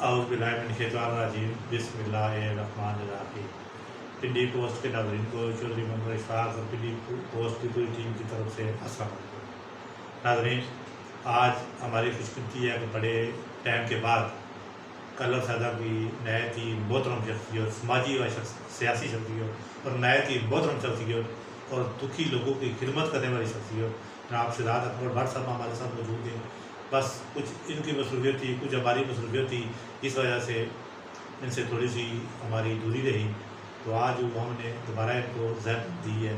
اعوذ باللہ من الشیطان الرجیم بسم اللہ الرحمن الرحیم۔ پنڈی پوسٹ کے ناظرین کو چودھری محمد اشفاق اور پنڈی پوسٹ کی پوری ٹیم کی طرف سے السلام علیکم۔ ناظرین، آج ہماری خوش قسمتی ہے کہ بڑے ٹائم کے بعد کلر صاحبہ کی نہایت ہی محترم شخصیت، سماجی و سیاسی شخصیت اور نہایت ہی محترم شخصیت اور دکھی لوگوں کی خدمت کرنے والی شخصیت جناب شہزاد اکبر بٹ صاحب ہمارے ساتھ موجود ہیں۔ بس کچھ ان کی مصروفیت تھی، کچھ ہماری مصروفیت تھی، اس وجہ سے ان سے تھوڑی سی ہماری دوری رہی، تو آج وہ ہم نے دوبارہ ان کو زحمت دی ہے۔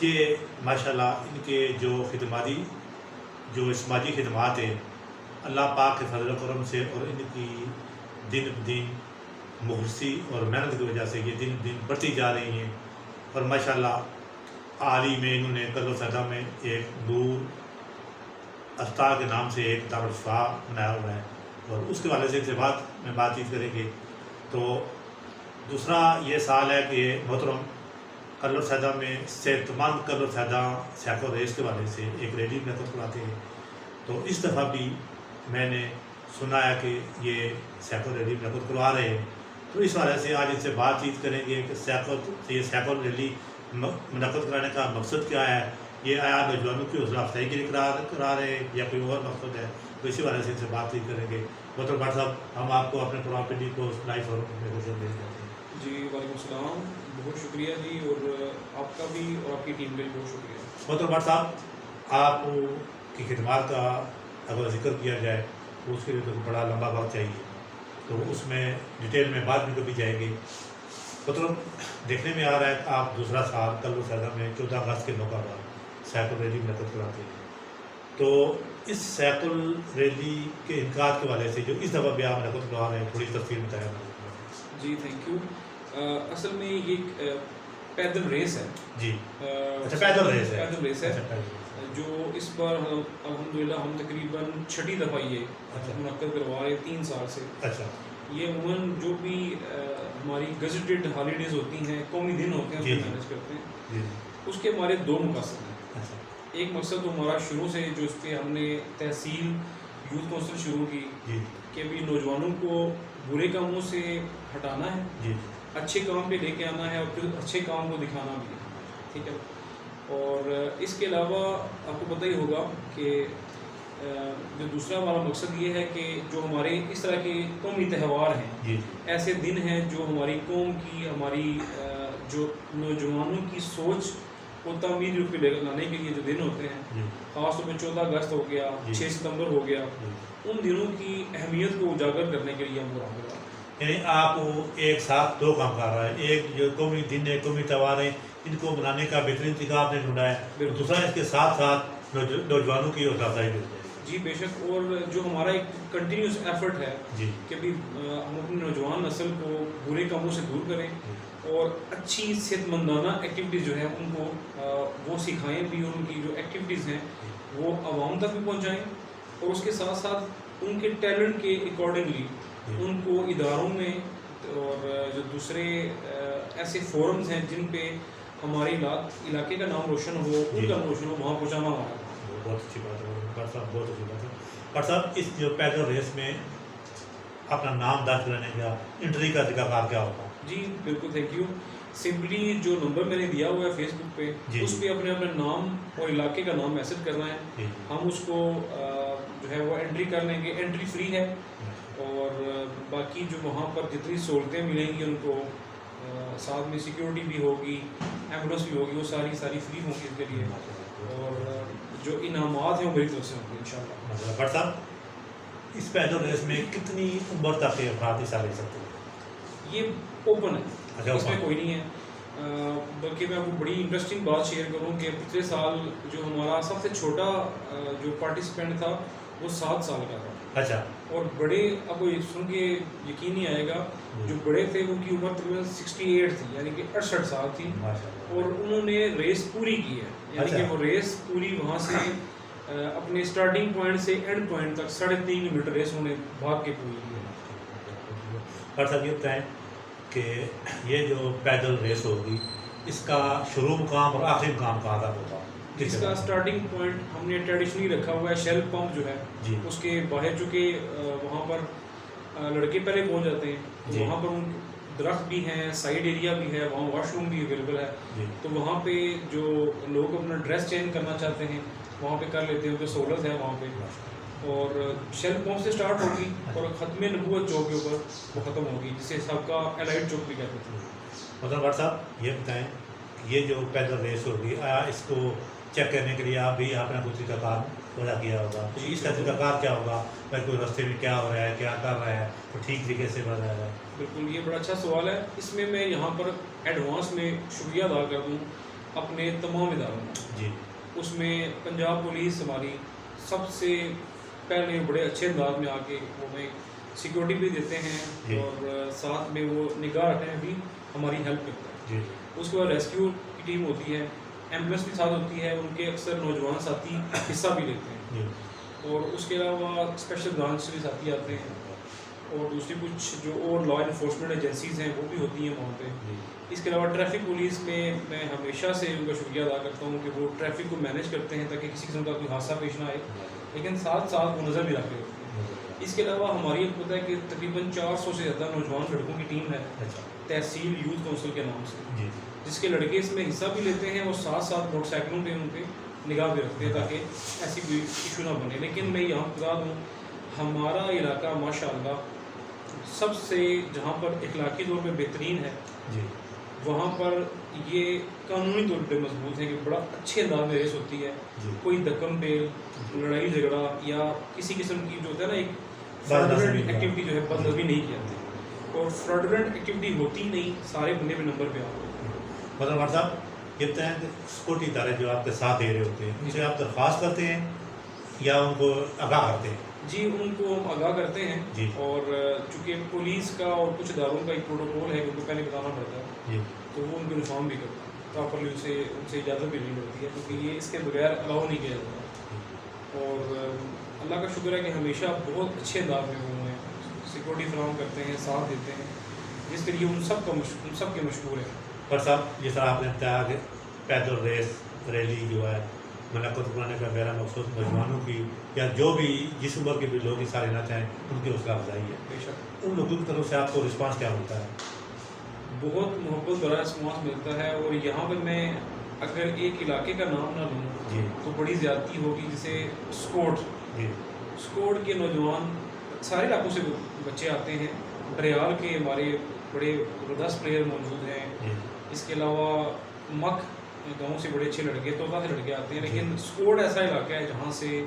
یہ ماشاءاللہ ان کے جو سماجی خدمات ہیں، اللہ پاک کے فضل و کرم سے اور ان کی دن بدن مخلصی اور محنت کی وجہ سے یہ دن بدن بڑھتی جا رہی ہیں، اور ماشاءاللہ حال ہی میں انہوں نے کلر صاحبہ میں ایک نور استا کے نام سے ایک دارالشفا بنایا ہوا ہے، اور اس کے والے سے ان سے بات چیت کریں گے۔ تو دوسرا یہ سال ہے کہ محترم کلر صاحبہ میں صحت مند کلر صاحبہ سائیکل ریس کے والے سے ایک ریلی منعقد کراتے ہیں، تو اس دفعہ بھی میں نے سنا ہے کہ یہ سائیکل ریلی منعقد کروا رہے ہیں، تو اس وجہ سے آج ان سے بات چیت کریں گے کہ یہ سائیکل ریلی منعقد کرانے کا مقصد کیا ہے، یہ آیا نوجوانوں کی حوصلہ افزائی کے لیے کرا رہے ہیں یا کوئی اور مقصد ہے، تو اسی وجہ سے ان سے بات چیت کریں گے۔ محترم بٹ صاحب، ہم آپ کو اپنے پروگرام پنڈی کو لائیو فارم میں بھیج دیتے ہیں۔ جی وعلیکم السلام، بہت شکریہ جی، اور آپ کا بھی اور آپ کی ٹیم کا بھی بہت شکریہ۔ محترم بٹ صاحب، آپ کی خدمات کا اگر ذکر کیا جائے تو اس کے لیے تو بڑا لمبا وقت چاہیے، تو اس میں ڈیٹیل میں بعد میں کبھی جائیں گے۔ محترم، دیکھنے میں آ رہا ہے کہ آپ دوسرا سال کلر صاحبہ میں 14 اگست کے موقع پر سائیکل ریلی منعقد کراتے ہیں، تو اس سائیکل ریلی کے انعقاد کے والے سے جو اس دفعہ بھی آپ منعقد کروا رہے ہیں، تھوڑی تفصیل بتائیں۔ جی تھینک یو۔ اصل میں یہ پیدل ریس ہے۔ جی اچھا، پیدل ریس ہے۔ پیدل ریس ہے جو اس بار الحمدللہ ہم تقریباً 6ٹھی دفعہ یہ منعقد کروا رہے ہیں 3 سال سے۔ اچھا، یہ عموماً جو بھی ہماری گزٹڈ ہالیڈیز ہوتی ہیں، قومی دن ہوتے ہیں، اس کو مینیج کرتے ہیں۔ اس کے ہمارے 2 مقاصد ہیں۔ ایک مقصد تو ہمارا شروع سے جو اس پہ ہم نے تحصیل یوتھ کونسل شروع کی کہ بھی نوجوانوں کو برے کاموں سے ہٹانا ہے، اچھے کام پہ لے کے آنا ہے، اور پھر اچھے کام کو دکھانا بھی ہے، ٹھیک ہے۔ اور اس کے علاوہ آپ کو پتہ ہی ہوگا کہ جو دوسرا ہمارا مقصد یہ ہے کہ جو ہمارے اس طرح کے قومی تہوار ہیں، ایسے دن ہیں جو ہماری قوم کی، ہماری جو نوجوانوں کی سوچ کو تعمیر پہ لانے کے لیے جو دن ہوتے ہیں، خاص طور پہ 14 اگست ہو گیا، 6 ستمبر ہو گیا، ان دنوں کی اہمیت کو اجاگر کرنے کے لیے ہم پروگرام کر رہے ہیں۔ یعنی آپ ایک ساتھ 2 کام کر رہے ہیں، ایک جو قومی دن ہے، قومی تہوار ہیں، ان کو منانے کا بہترین طریقہ آپ نے ڈھونڈا ہے، دوسرا اس کے ساتھ ساتھ نوجوانوں کی حوصلہ افزائی بھی ہوتی ہے۔ جی بے شک، اور جو ہمارا ایک کنٹینیوس ایفرٹ ہے کہ بھی ہم اپنی نوجوان نسل کو برے کاموں سے دور کریں اور اچھی صحت مندانہ ایکٹیویٹیز جو ہیں ان کو وہ سکھائیں بھی، اور ان کی جو ایکٹیویٹیز ہیں وہ عوام تک بھی پہنچائیں، اور اس کے ساتھ ساتھ ان کے ٹیلنٹ کے اکارڈنگلی ان کو اداروں میں اور جو دوسرے ایسے فورمز ہیں جن پہ ہمارے علاقے کا نام روشن ہو، ان کا نام روشن ہو، وہاں پہنچانا ہمارا۔ بہت اچھی بات ہے بٹ صاحب، بہت اچھی بات ہے بٹ صاحب۔ اس جو پیدل ریس میں اپنا نام درج کرانے کا انٹری کا طریقہ کار کیا ہوگا؟ جی بالکل، تھینک یو۔ سمپلی جو نمبر میں نے دیا ہوا ہے فیس بک پہ، اس پہ اپنے نام اور علاقے کا نام میسج کرنا ہے، ہم اس کو جو ہے وہ انٹری کر لیں گے۔ انٹری فری ہے، اور باقی جو وہاں پر جتنی سہولتیں ملیں گی ان کو، ساتھ میں سیکیورٹی بھی ہوگی، ایمبولینس بھی ہوگی، وہ ساری فری ہوں گی اس کے لیے، اور جو انعامات ہیں وہ میری طرف سے ہوں گے انشاءاللہ۔ بٹ صاحب، اس پیدل ریس میں کتنی عمر تک کے افراد حصہ لے سکتے ہیں؟ یہ اوپن ہے، اس میں کوئی نہیں ہے، بلکہ میں آپ کو بڑی انٹرسٹنگ بات شیئر کروں کہ پچھلے سال جو ہمارا سب سے چھوٹا جو پارٹیسپینٹ تھا وہ 7 سال کا تھا۔ اچھا، اور بڑے، اب وہ سن کے یقین نہیں آئے گا، جو بڑے تھے ان کی عمر تقریباً 68 تھی، یعنی کہ 68 سال تھی، اور انہوں نے ریس پوری کی ہے، یعنی کہ وہ ریس پوری وہاں سے اپنے اسٹارٹنگ پوائنٹ سے اینڈ پوائنٹ تک 3.5 کلومیٹر ریس انہوں نے بھاگ کے پوری کی ہے۔ بٹ صاحب، یہ بتائیں کہ یہ جو پیدل ریس ہوگی، اس کا شروع مقام اور آخری مقام کہاں تک ہوگا؟ اس کا اسٹارٹنگ پوائنٹ ہم نے ٹریڈیشنلی رکھا ہوا ہے شیل پمپ جو ہے اس کے باہر، چونکہ وہاں پر لڑکے پہلے پہنچ جاتے ہیں تو جی. وہاں پر ان درخت بھی ہیں، سائڈ ایریا بھی ہے، وہاں واش روم بھی اویلیبل ہے. جی. تو وہاں پہ جو لوگ اپنا ڈریس چینج کرنا چاہتے ہیں وہاں پہ کر لیتے ہیں، تو سہولت ہے وہاں پہ. اور شیل پمپ سے سٹارٹ ہوگی اور ختم نبوت چوک کے اوپر وہ ختم ہوگی، جسے سب کا الائٹ چوک بھی کہتے تھے. مطلب بٹ صاحب یہ بتائیں یہ جو پیدل ریس ہوگی آیا اس کو چیک کرنے کے لیے آپ بھی آپ نے کوئی طریقہ کار وضع کیا ہوگا؟ جی. اس کا طریقہ کار کیا ہوگا؟ بھائی کوئی راستے میں کیا ہو رہا ہے، کیا کر رہا ہے، تو ٹھیک طریقے سے بڑھ رہا ہے؟ بالکل، یہ بڑا اچھا سوال ہے. اس میں میں یہاں پر ایڈوانس میں شکریہ ادا کر دوں اپنے تمام اداروں کا. جی. اس میں پنجاب پولیس ہماری سب سے پہلے بڑے اچھے انداز میں آ کے وہ ہمیں سیکورٹی بھی دیتے ہیں جی. اور ساتھ میں وہ نگاہ رکھنے میں بھی ہماری ہیلپ کرتے ہیں. جی. اس کے بعد ریسکیو کی ٹیم ہوتی ہے، ایمبولینس بھی ساتھ ہوتی ہے، ان کے اکثر نوجوان ساتھی حصہ بھی لیتے ہیں. جی. اور اس کے علاوہ اسپیشل برانچ سے بھی ساتھی آتے ہیں اور دوسری کچھ جو اور لا انفورسمنٹ ایجنسیز ہیں وہ بھی ہوتی ہیں وہاں پہ. جی. اس کے علاوہ ٹریفک پولیس میں ہمیشہ سے ان کا شکریہ ادا کرتا ہوں کہ وہ ٹریفک کو مینیج کرتے ہیں تاکہ کسی قسم کا کوئی حادثہ پیش نہ آئے، لیکن ساتھ ساتھ وہ نظر بھی رکھتے ہوتے ہیں. اس کے علاوہ ہماری ایک پتہ ہے کہ تقریباً 400 سے زیادہ نوجوان لڑکوں کی ٹیم ہے تحصیل یوتھ کونسل کے نام سے، جی. جس کے لڑکے اس میں حصہ بھی لیتے ہیں اور ساتھ ساتھ موٹر سائیکلوں پہ ان پہ نگاہ بھی رکھتے ہیں تاکہ ایسی کوئی ایشو نہ بنے. لیکن میں یہاں بتا دوں ہمارا علاقہ ماشاء اللہ سب سے جہاں پر اخلاقی طور پہ بہترین ہے، جی. وہاں پر یہ قانونی طور پہ مضبوط ہے کہ بڑا اچھے انداز میں ریس ہوتی ہے. جی. کوئی دکم بیل، لڑائی جھگڑا یا کسی قسم کی جو ہوتا ہے نا ایک بدنظمی فراڈولنٹ ایکٹیویٹی جو ہے بدنظمی نہیں کی جاتی، اور فراڈولنٹ ایکٹیویٹی ہوتی نہیں، سارے بندے پہ نمبر پہ آتے ہیں. مطلب ڈاکٹر صاحب یہ بتائیں کہ سیکورٹی ادارے جو آپ کے ساتھ دے رہے ہوتے ہیں ان سے آپ درخواست کرتے ہیں یا ان کو آگاہ کرتے ہیں؟ جی، ان کو ہم آگاہ کرتے ہیں. جی. اور چونکہ پولیس کا اور کچھ اداروں کا ایک پروٹوکول ہے کہ ان کو پہلے بتانا پڑتا ہے، جی. تو وہ ان کو انفارم بھی کرتا ہے پراپرلی، ان سے اجازت بھی لینی پڑتی ہے کیونکہ یہ اس کے بغیر الاؤ نہیں کیا جاتا. اور اللہ کا شکر ہے کہ ہمیشہ بہت اچھے انداز میں وہ ہیں سیکورٹی فراہم کرتے ہیں، ساتھ دیتے ہیں، جس کے لیے ان سب کے مشہور ہے. ڈاکٹر صاحب جس طرح آپ نے بتایا کہ پیدل ریس ریلی جو ہے منعقد کرانے کا میرا مقصود نوجوانوں کی یا جو بھی جس عمر کے بھی لوگ حصہ لینا چاہیں ان کی حوصلہ افزائی ہے. بے شک ان لوگوں کی طرف سے آپ کو رسپانس کیا ملتا ہے؟ بہت محبت بڑا رسپانس ملتا ہے. اور یہاں پہ میں اگر ایک علاقے کا نام نہ لوں جی. تو بڑی زیادتی ہوگی، جسے اسکوٹ جی. اسکوٹ کے نوجوان سارے علاقوں سے بچے آتے ہیں. بریال کے ہمارے بڑے زبردست پلیئر موجود ہیں. جی. اس کے علاوہ مکھ گاؤں سے بڑے اچھے لڑکے، توتا سے لڑکے آتے ہیں. لیکن اسکوٹ ایسا علاقہ ہے جہاں سے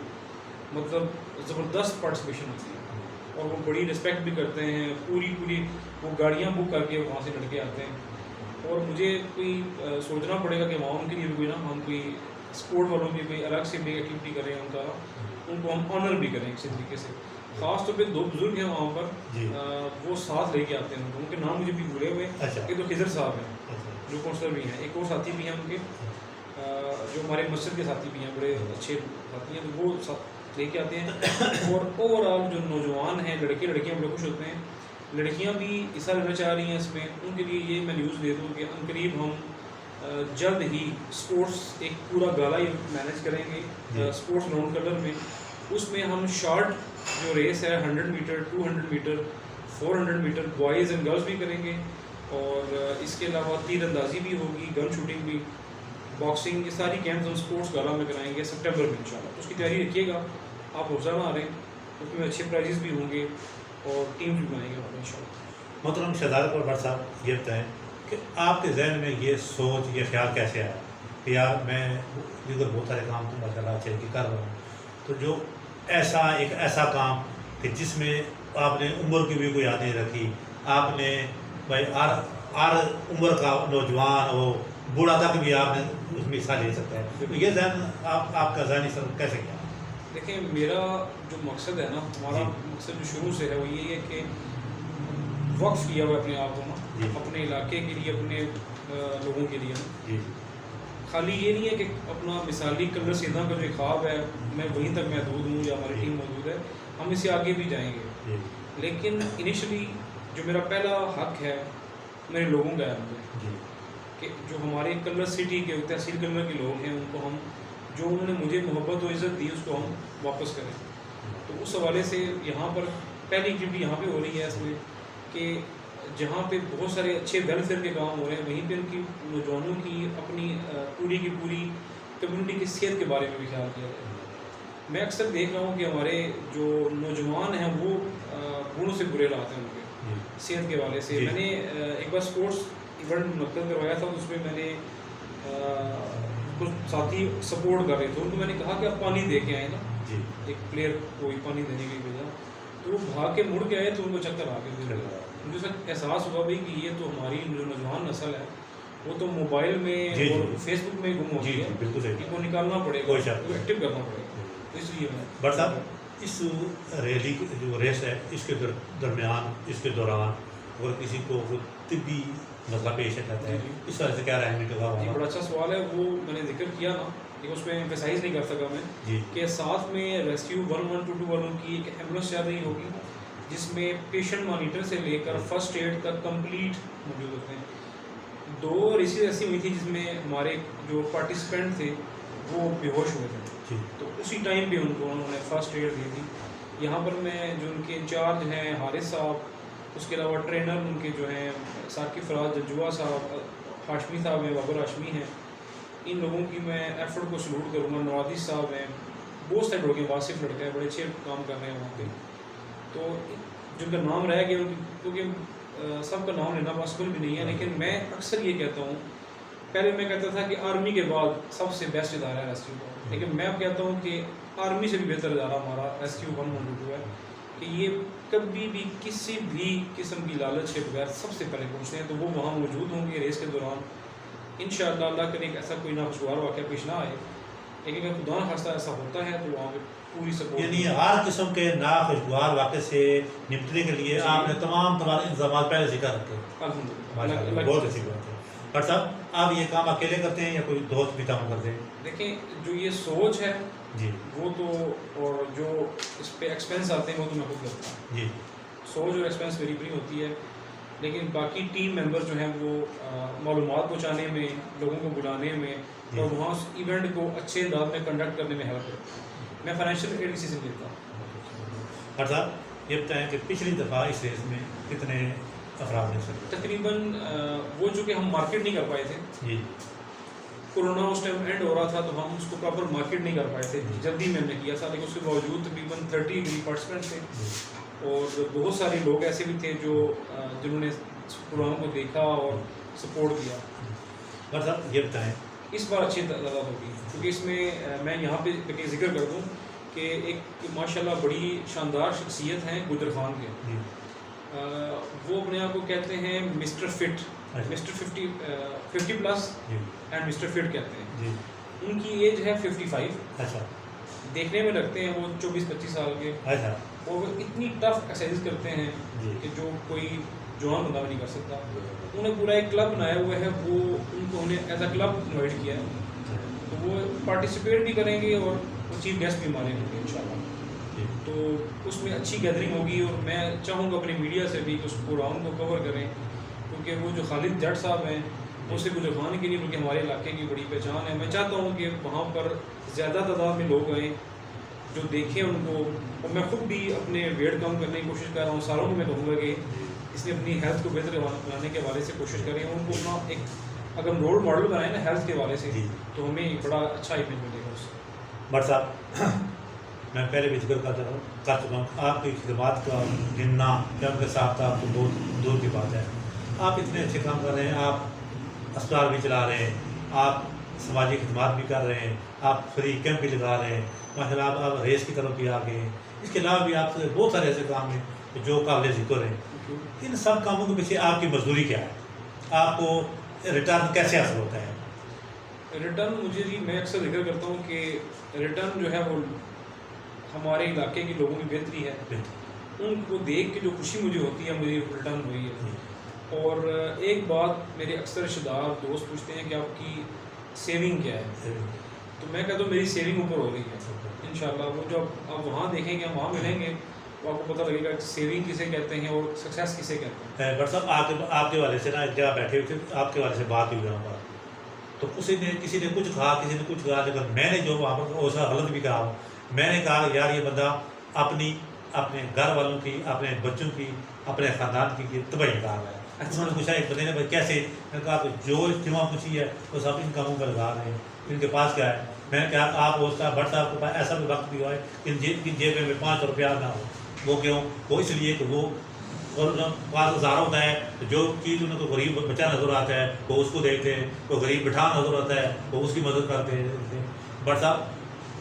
مطلب زبردست پارٹیسپیشن ہوتی ہے اور وہ بڑی رسپیکٹ بھی کرتے ہیں. پوری وہ گاڑیاں بک کر کے وہاں سے لڑکے آتے ہیں. اور مجھے کوئی سوچنا پڑے گا کہ وہاں ان کے لیے بھی کوئی ہم کوئی اسپورٹ والوں کی کوئی الگ سے بھی ایکٹیویٹی کریں، ان کو ہم آنر بھی کریں کسی طریقے سے. خاص طور پہ 2 بزرگ ہیں وہاں پر. جی. وہ ساتھ لے کے آتے ہیں ان کے نام مجھے بھی بھولے ہوئے. اچھا. ایک تو خضر صاحب ہیں جو کونسلر بھی ہیں، ایک اور ساتھی بھی ہیں ان کے جو ہمارے مسجد کے ساتھی بھی ہیں، بڑے اچھے ساتھی ہیں، تو وہ ساتھ لے کے آتے ہیں. اور اوور آل جو نوجوان ہیں، لڑکے لڑکیاں بڑے خوش ہوتے ہیں. لڑکیاں بھی حصہ لینا چاہ رہی ہیں اس میں. ان کے لیے یہ میں نیوز دے دوں کہ عنقریب ہم جلد ہی اسپورٹس ایک پورا گالا مینیج کریں گے اسپورٹس گراؤنڈ کلر میں. اس میں ہم شارٹ جو ریس ہے 100 metre, 200 metre, 400 metre boys and girls بھی کریں گے. اور اس کے علاوہ تیر اندازی بھی ہوگی، گن شوٹنگ بھی، باکسنگ، یہ ساری گیمز ہم اسپورٹس گالا میں کرائیں گے سپٹمبر میں انشاءاللہ. تو اس کی تیاری رکھیے گا، آپ حوصلہ نہ رہیں. اس میں اچھے پرائزز بھی ہوں گے اور ٹیم بھی بنائیں گے ان شاء اللہ. محترم شہزاد اکبر بٹ صاحب یہ بتائیں کہ آپ کے ذہن میں یہ سوچ یہ خیال کیسے آیا کہ یار میں دیگر بہت سارے کام تو ماشاء اللہ چل کے کر رہا ہوں، تو جو ایسا کام کہ جس میں آپ نے عمر کی بھی کوئی یاد نہیں رکھی، آپ نے بھائی ہر عمر کا نوجوان ہو بوڑھا تک بھی آپ نے اس میں حصہ لے سکتا ہے، تو یہ ذہن آپ کا ذہنی سر کیسے کیا؟ دیکھیں میرا جو مقصد ہے نا، ہمارا مقصد جو شروع سے ہے وہ یہی ہے کہ وقف کیا ہوا اپنے آپ کو نا، اپنے علاقے کے لیے، اپنے لوگوں کے لیے نا. خالی یہ نہیں ہے کہ اپنا مثالی کلر سیدھا کا جو خواب ہے میں وہیں تک محدود ہوں یا ہماری ٹیم موجود ہے، ہم اس سے آگے بھی جائیں گے. لیکن انیشلی جو میرا پہلا حق ہے میرے لوگوں کا ہے کہ جو ہمارے کلر سٹی کے تحصیل کلر کے لوگ ہیں ان کو ہم جو انہوں نے مجھے محبت و عزت دی اس کو ہم واپس کریں. تو اس حوالے سے یہاں پر پہلی ایکٹیویٹی یہاں پہ ہو رہی ہے اس میں کہ جہاں پہ بہت سارے اچھے ویلفیئر کے کام ہو رہے ہیں وہیں پہ ان کی نوجوانوں کی اپنی پوری کی پوری کمیونٹی کی صحت کے بارے میں بھی خیال کیا جائے. میں اکثر دیکھ رہا ہوں کہ ہمارے جو نوجوان ہیں وہ بوڑھوں سے برے لاتے ہیں ان کے صحت کے حوالے سے. میں نے ایک بار اسپورٹس ایونٹ منعقد کروایا تھا, اس میں نے کچھ ساتھی سپورٹ کر رہے تھے, ان کو میں نے کہا کہ آپ پانی دے کے آئے نا, ایک پلیئر کو پانی دینے کی وجہ, تو وہ بھاگ کے مڑ کے آئے تو ان کو چکر آ کے مجھے سب احساس ہوا بھائی کہ یہ تو ہماری جو نوجوان نسل ہے وہ تو موبائل میں اور فیس بک میں گم ہوتی ہے, ان کو نکالنا پڑے گا, ایکٹیو کرنا پڑے گا. اس لیے میں بٹ صاحب اس ریلی جو ریس ہے اس کے درمیان اس کے دوران اگر کسی کو طبی مسئلہ پیش آتا ہے اس وجہ سے کیا رہنے کا جی بڑا اچھا سوال ہے. وہ میں نے ذکر کیا نا کہ اس میں ایمفیسائز نہیں کر سکا میں کہ ساتھ میں ریسکیو 11221 کی ایک ایمبولینس چل رہی ہوگی جس میں پیشنٹ مانیٹر سے لے کر فرسٹ ایڈ تک کمپلیٹ موجود ہوتے ہیں. 2 ریسز ایسی ہوئی تھی جس میں ہمارے جو پارٹیسپینٹ تھے وہ بے ہوش ہوئے تھے, تو اسی ٹائم پہ ان کو انہوں نے فرسٹ ایڈ دی تھی. یہاں پر میں جو ان کے انچارج ہیں حارث صاحب, اس کے علاوہ ٹرینر ان کے جو ہیں ثاقب فراز ججوا صاحب, ہاشمی صاحب ہیں, بابر ہاشمی ہیں, ان لوگوں کی میں ایفرٹ کو سلوٹ کروں گا. نوادی صاحب ہیں, بہت سارے لوگ ہیں, واصف لڑکے ہیں, بڑے اچھے کام کر رہے ہیں وہاں پہ. تو جن کا نام رہ گیا کیونکہ سب کا نام لینا پاسبل بھی نہیں ہے, لیکن میں اکثر یہ کہتا ہوں, پہلے میں کہتا تھا کہ آرمی کے بعد سب سے بیسٹ ادارہ ہے ریسکیو کا, لیکن میں اب کہتا ہوں کہ آرمی سے بھی بہتر ادارہ ہمارا ریسکیو 112 ہے, کہ یہ کبھی بھی کسی بھی قسم کی لالچ کے بغیر سب سے پہلے پہنچتے ہیں. تو وہ وہاں موجود ہوں گے ریس کے دوران انشاءاللہ. اللہ کرے کہ ایسا کوئی ناخوشگوار واقعہ پیش نہ آئے, لیکن اگر خدا نخواستہ ایسا ہوتا ہے تو وہاں پہ پوری سپورٹ, یعنی ہر قسم کے ناخوشگوار واقعے سے نپٹنے کے لیے آپ نے تمام انتظامات پہلے سے کر رکھے. الحمدللہ بہت اچھی بات ہے. ڈاکٹر صاحب آپ یہ کام اکیلے کرتے ہیں یا کوئی دوست بھی کام کرتے ہیں؟ دیکھیں جو یہ سوچ ہے جی وہ تو, اور جو اس پہ ایکسپینس آتے ہیں وہ تو میں خود کرتا ہوں. جی سوچ اور ایکسپینس میری بھی ہوتی ہے, لیکن باقی ٹیم ممبر جو ہیں وہ معلومات پہنچانے میں, لوگوں کو بلانے میں اور وہاں اس ایونٹ کو اچھے انداز میں کنڈکٹ کرنے میں ہیلپ کرتا ہوں. میں فائنینشیل ایڈ کسی سے لیتا ہوں. ڈاکٹر صاحب یہ بتائیں کہ پچھلی دفعہ اس ریس میں کتنے افراد نے سر؟ تقریباً وہ جو کہ ہم مارکیٹ نہیں کر پائے تھے, جی کورونا اس ٹائم اینڈ ہو رہا تھا تو ہم اس کو پراپر مارکیٹ نہیں کر پائے تھے, جلدی میں نے کیا تھا, لیکن اس کے باوجود تقریباً 30 پارٹیسپینٹ تھے, اور بہت سارے لوگ ایسے بھی تھے جو جنہوں نے پروگرام کو دیکھا اور سپورٹ کیا. ڈاکٹر صاحب یہ بتائیں اس بار اچھی تعداد ہوگی, کیونکہ اس میں یہاں پہ ذکر کر دوں کہ ایک ماشاءاللہ بڑی شاندار شخصیت ہیں گجر خان کے. وہ اپنے آپ کو کہتے ہیں mister fit, mister 50 plus and mister fit کہتے ہیں. ان کی ایج ہے 55. اچھا. دیکھنے میں لگتے ہیں وہ 24-25 سال کے. اچھا. اور وہ اتنی ٹف ایکسرسائز کرتے ہیں کہ جو کوئی جوان بندہ بھی نہیں کر سکتا. انہوں نے پورا ایک کلب بنایا ہوا ہے, وہ ان کو انہیں ایز اے کلب انوائٹ کیا ہے, تو وہ پارٹیسپیٹ بھی کریں گے اور وہ چیف گیسٹ بھی ہمارے ہوں گے انشاءاللہ. تو اس میں اچھی گیدرنگ ہوگی, اور میں چاہوں گا اپنی میڈیا سے بھی کہ اس پروگرام کو کور کریں, کیونکہ وہ جو خالد جٹ صاحب ہیں وہ صرف گجر خان کی نہیں بلکہ ہمارے علاقے کی بڑی پہچان ہے. میں چاہتا ہوں کہ وہاں پر زیادہ تعداد میں لوگ آئیں جو دیکھیں ان کو, اور میں خود بھی اپنے ویٹ کم کرنے کی کوشش کر رہا ہوں. سالوں میں کہوں گا کہ اس نے اپنی ہیلتھ کو بہتر بنانے کے حوالے سے کوشش کریں, ان کو اپنا ایک اگر ہم رول ماڈل بنائیں نا ہیلتھ کے حوالے سے تو ہمیں ایک بڑا اچھا ایونٹ ملے گا اس سے. بٹ صاحب میں پہلے بھی ذکر کر چکا ہوں, آپ کی خدمات کا گننا یا ان کے ساتھ آپ کو بہت دور کی بات ہے. آپ اتنے اچھے کام کر رہے ہیں, آپ اسپتال بھی چلا رہے ہیں, آپ سماجی خدمات بھی کر رہے ہیں, آپ فری کیمپ بھی لگا رہے ہیں, ماشاء اللہ آپ ریس کی طرف بھی آ گئے ہیں. اس کے علاوہ بھی آپ سے بہت سارے ایسے کام ہیں جو قابل ذکر ہیں. ان سب کاموں کے پیچھے آپ کی مزدوری کیا ہے؟ آپ کو ریٹرن کیسے حاصل ہوتا ہے؟ ریٹرن مجھے جی میں اکثر ذکر کرتا ہوں کہ ریٹرن جو ہے وہ ہمارے علاقے کے لوگوں کی بہتری ہے. ان کو دیکھ کے جو خوشی مجھے ہوتی ہے مجھے ریٹرن ہوئی ہے. اور ایک بات میرے اکثر رشتہ دار دوست پوچھتے ہیں کہ آپ کی سیونگ کیا ہے, تو میں کہتا ہوں میری سیونگ اوپر ہو رہی ہے انشاءاللہ. وہ جو آپ وہاں دیکھیں گے, وہاں ملیں گے, تو آپ کو پتہ لگے گا کہ سیونگ کسے کہتے ہیں اور سکسیس کسے کہتے ہیں. ڈاکٹر صاحب آپ کے والے سے نا ایک جگہ بیٹھے ہوئے تھے, آپ کے والے سے بات ہوئی وہاں پر, تو کسی نے کچھ کہا, کسی نے کچھ کہا, لیکن میں نے جو وہاں پر ایسا غلط بھی کہا, میں نے کہا یار یہ بندہ اپنی اپنے گھر والوں کی، اپنے بچوں کی، اپنے خاندان کی تباہی کا ہے۔ انہوں نے پوچھا ایک بندے نے بھائی کیسے؟ میں نے کہا کہ جو اجتماع پوچھی ہے وہ سب ان کاموں پر لگا رہے ہیں، ان کے پاس کیا ہے؟ میں نے کہا کہ آپ اس کا بٹ صاحب کے پاس ایسا بھی وقت بھی ہوا ہے کہ ان جیب میں 500 روپیہ نہ ہو۔ وہ کیوں؟ وہ اس لیے کہ وہ اور پاس ہزار ہوتا ہے، جو چیز ان کو غریب بچہ نظر آتا ہے وہ اس کو دیتے ہیں، کوئی غریب بٹھا نظر آتا ہے وہ اس کی مدد کرتے ہیں۔ بٹ صاحب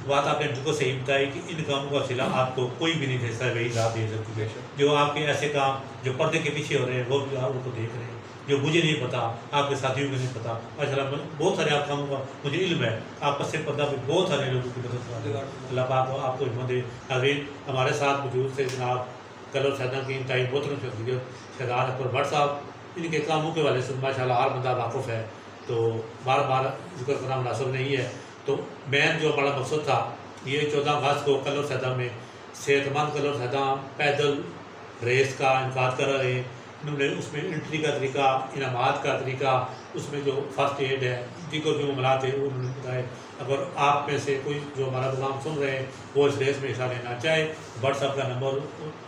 بات آپ نے بالکل صحیح بتائی کہ ان کاموں کا صلہ آپ کو کوئی بھی نہیں دے وہی ذات دے سکتی ہے۔ جو آپ کے ایسے کام جو پردے کے پیچھے ہو رہے ہیں وہ بھی آپ ان کو دیکھ رہے ہیں، جو مجھے نہیں پتا، آپ کے ساتھیوں کو نہیں پتا، ماشاء اللہ بہت سارے آپ کاموں کا مجھے علم ہے، آپ پس پردہ بھی بہت سارے لوگوں کی مدد کرتے ہیں۔ اللہ پاک آپ کو ہمت دے۔ ناظرین ہمارے ساتھ موجود تھے جناب کلر سیدان کی انتہائی محترم شخصیت شہزاد اکبر بٹ صاحب، ان کے کاموں کے والے سے ماشاء اللہ ہر بندہ واقف ہے، تو بار بار ذکر کرنا مناسب نہیں ہے۔ تو مین جو بڑا مقصد تھا یہ 14 اگست کو کلر سیدہ میں صحت مند کلر سیدہ پیدل ریس کا انعقاد کر رہے ہیں۔ انہوں نے اس میں انٹری کا طریقہ، انعامات کا طریقہ، اس میں جو فرسٹ ایڈ ہے، دیگر جو معاملات ہیں وہ انہوں نے بتائے۔ اگر آپ میں سے کوئی جو ہمارا پروگرام سن رہے ہیں وہ اس ریس میں حصہ لینا چاہے، واٹس ایپ کا نمبر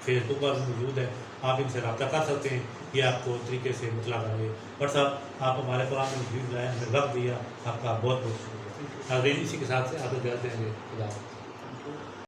فیس بک پر موجود ہے، آپ ان سے رابطہ کر سکتے ہیں، یہ آپ کو طریقے سے مطلع کریں گے۔ واٹس ایپ آپ ہمارے پروگرام میں موجود رہے، ہمیں وقت دیا، آپ کا بہت بہت شکریہ۔ ناظرین اسی کے ساتھ سے آپ کو اجازت دیں گے۔ خدا حافظ۔